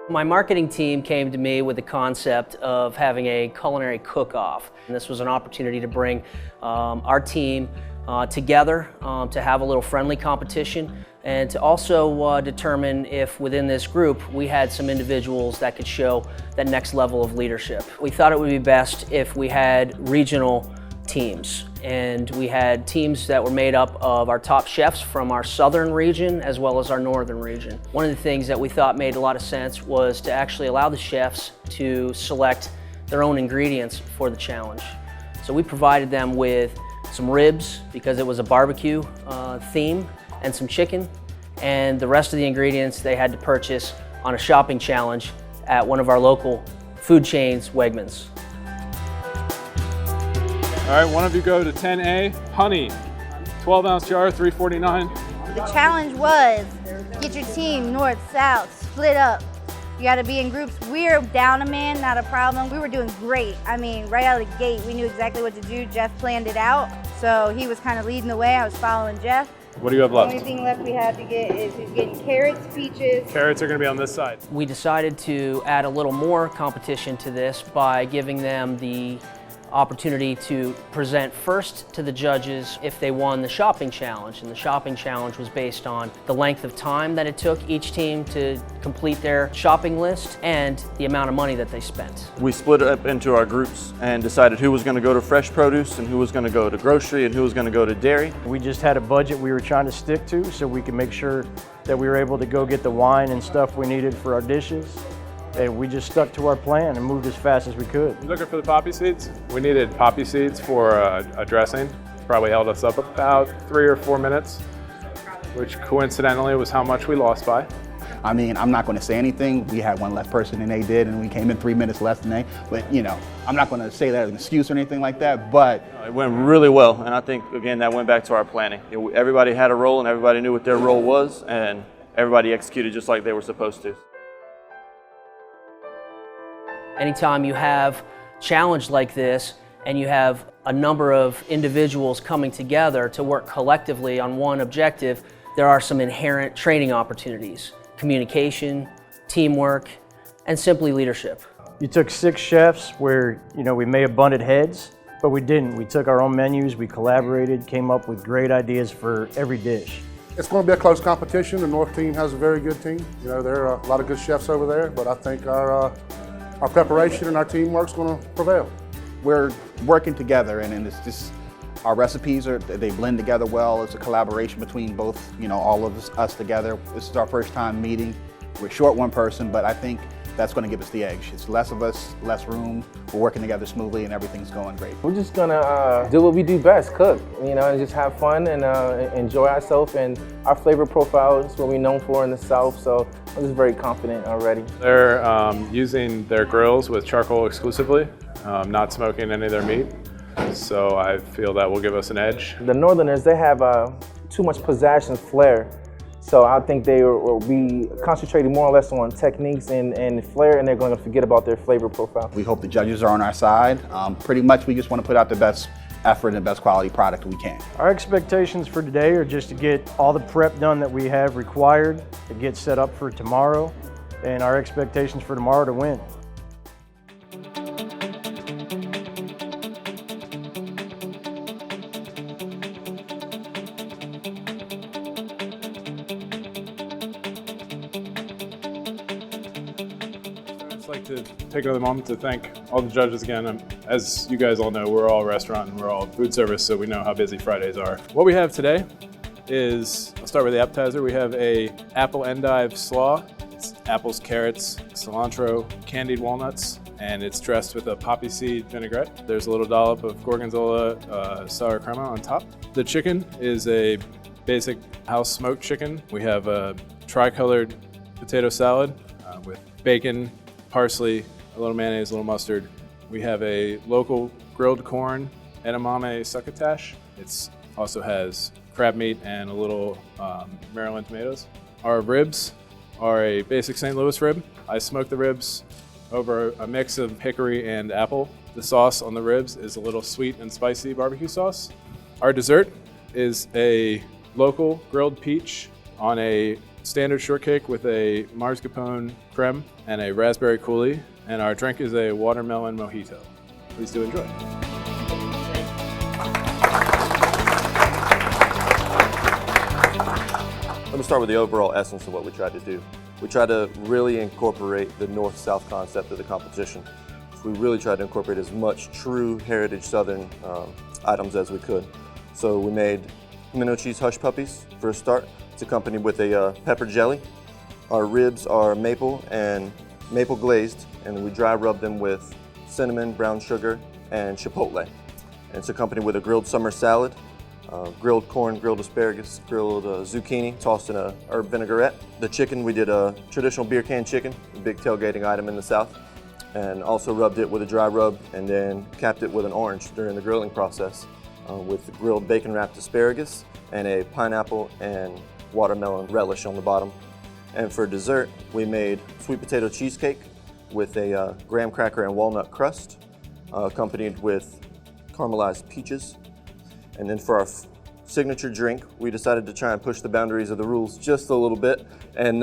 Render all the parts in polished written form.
My marketing team came to me with the concept of having a culinary cook-off. And this was an opportunity to bring our team together to have a little friendly competition and to also determine if within this group we had some individuals that could show that next level of leadership. We thought it would be best if we had regional teams, and we had teams that were made up of our top chefs from our southern region as well as our northern region. One of the things that we thought made a lot of sense was to actually allow the chefs to select their own ingredients for the challenge. So we provided them with some ribs because it was a barbecue theme, and some chicken, and the rest of the ingredients they had to purchase on a shopping challenge at one of our local food chains, Wegmans. All right, one of you go to 10A, honey, 12-ounce jar, $3.49. The challenge was get your team north, south, split up. You gotta be in groups. We're down a man, not a problem. We were doing great. I mean, right out of the gate, we knew exactly what to do. Jeff planned it out. So he was kind of leading the way. I was following Jeff. What do you have left? The only thing left we have to get is he's getting carrots, peaches. Carrots are gonna be on this side. We decided to add a little more competition to this by giving them the opportunity to present first to the judges if they won the shopping challenge. And the shopping challenge was based on the length of time that it took each team to complete their shopping list and the amount of money that they spent. We split it up into our groups and decided who was going to go to fresh produce and who was going to go to grocery and who was going to go to dairy. We just had a budget we were trying to stick to so we could make sure that we were able to go get the wine and stuff we needed for our dishes. And we just stuck to our plan and moved as fast as we could. You looking for the poppy seeds? We needed poppy seeds for a dressing. Probably held us up about 3 or 4 minutes, which coincidentally was how much we lost by. I mean, I'm not going to say anything. We had one less person than they did, and we came in 3 minutes less than they. But, you know, I'm not going to say that as an excuse or anything like that, but... It went really well, and I think, again, that went back to our planning. Everybody had a role, and everybody knew what their role was, and everybody executed just like they were supposed to. Anytime you have a challenge like this and you have a number of individuals coming together to work collectively on one objective, there are some inherent training opportunities: communication, teamwork, and simply leadership. You took 6 chefs where, you know, we may have butted heads, but we didn't. We took our own menus, we collaborated, came up with great ideas for every dish. It's going to be a close competition. The North team has a very good team. You know, there are a lot of good chefs over there, but I think our preparation and our teamwork's going to prevail. We're working together, and it's just, our recipes they blend together well. It's a collaboration between both, you know, all of us together. This is our first time meeting. We're short one person, but I think that's going to give us the edge. It's less of us, less room. We're working together smoothly, and everything's going great. We're just gonna do what we do best, cook, you know, and just have fun and enjoy ourselves. And our flavor profile is what we're known for in the South, so I'm just very confident already. They're using their grills with charcoal exclusively, not smoking any of their meat. So I feel that will give us an edge. The Northerners, they have too much pizzazz and flair. So I think they will be concentrating more or less on techniques and flair, and they're going to forget about their flavor profile. We hope the judges are on our side. Pretty much we just want to put out the best effort and best quality product we can. Our expectations for today are just to get all the prep done that we have required to get set up for tomorrow, and our expectations for tomorrow to win. I'd like to take another moment to thank all the judges again. As you guys all know, we're all restaurant and we're all food service, so we know how busy Fridays are. What we have today is, I'll start with the appetizer. We have a apple endive slaw. It's apples, carrots, cilantro, candied walnuts, and it's dressed with a poppy seed vinaigrette. There's a little dollop of gorgonzola sour crema on top. The chicken is a basic house smoked chicken. We have a tri-colored potato salad with bacon, parsley, a little mayonnaise, a little mustard. We have a local grilled corn edamame succotash. It also has crab meat and a little Maryland tomatoes. Our ribs are a basic St. Louis rib. I smoke the ribs over a mix of hickory and apple. The sauce on the ribs is a little sweet and spicy barbecue sauce. Our dessert is a local grilled peach on a standard shortcake with a mascarpone creme and a raspberry coulis, and our drink is a watermelon mojito. Please do enjoy. Let me start with the overall essence of what we tried to do. We tried to really incorporate the North-South concept of the competition. So we really tried to incorporate as much true heritage Southern items as we could. So we made pimento cheese hush puppies for a start. It's accompanied with a pepper jelly. Our ribs are maple and maple glazed, and we dry rub them with cinnamon, brown sugar, and chipotle. And it's accompanied with a grilled summer salad, grilled corn, grilled asparagus, grilled zucchini, tossed in a herb vinaigrette. The chicken, we did a traditional beer can chicken, a big tailgating item in the South, and also rubbed it with a dry rub and then capped it with an orange during the grilling process with grilled bacon-wrapped asparagus and a pineapple and watermelon relish on the bottom. And for dessert, we made sweet potato cheesecake with a graham cracker and walnut crust, accompanied with caramelized peaches. And then for our signature drink, we decided to try and push the boundaries of the rules just a little bit and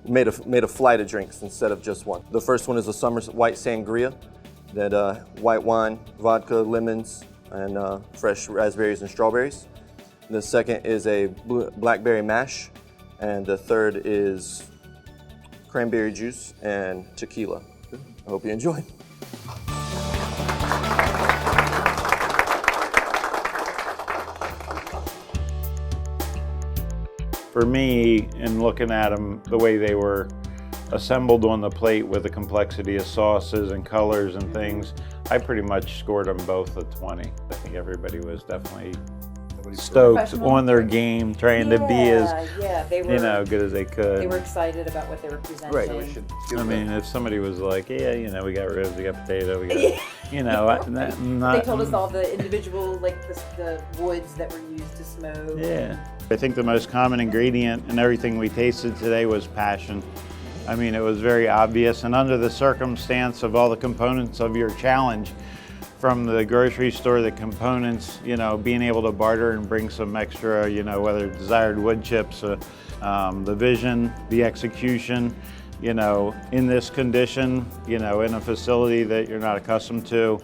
made a flight of drinks instead of just one. The first one is a summer white sangria, that white wine, vodka, lemons, and fresh raspberries and strawberries. The second is a blackberry mash, and the third is cranberry juice and tequila. I hope you enjoy. For me, in looking at them, the way they were assembled on the plate with the complexity of sauces and colors and things, I pretty much scored them both a 20. I think everybody was definitely stoked on their game, trying to be as they were, good as they could. They were excited about what they were presenting. Right, we should give I mean, if somebody was like, yeah, we got ribs, we got potato, we got, They told us all the individual, like the woods that were used to smoke. Yeah. I think the most common ingredient in everything we tasted today was passion. I mean, it was very obvious, and under the circumstance of all the components of your challenge, from the grocery store, the components, being able to barter and bring some extra, whether desired wood chips, the vision, the execution, in this condition, in a facility that you're not accustomed to,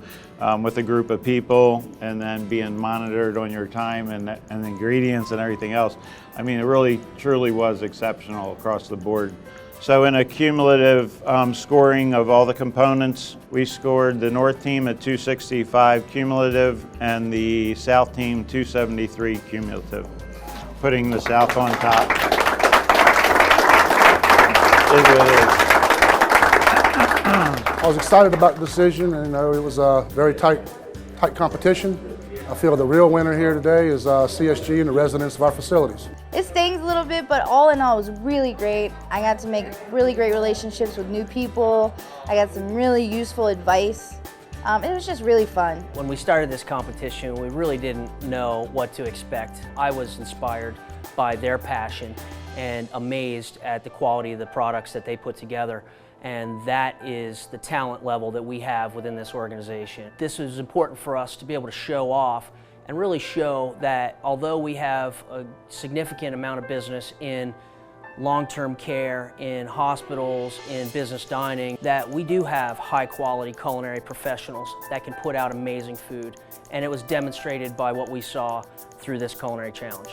with a group of people, and then being monitored on your time and the ingredients and everything else. I mean, it really, truly was exceptional across the board. So in a cumulative scoring of all the components, we scored the North team at 265 cumulative and the South team 273 cumulative, putting the South on top. Is what it is. I was excited about the decision, and it was a very tight competition. I feel the real winner here today is CSG and the residents of our facilities. It stings a little bit, but all in all, it was really great. I got to make really great relationships with new people. I got some really useful advice. It was just really fun. When we started this competition, we really didn't know what to expect. I was inspired by their passion and amazed at the quality of the products that they put together. And that is the talent level that we have within this organization. This is important for us to be able to show off and really show that although we have a significant amount of business in long-term care, in hospitals, in business dining, that we do have high-quality culinary professionals that can put out amazing food. And it was demonstrated by what we saw through this culinary challenge.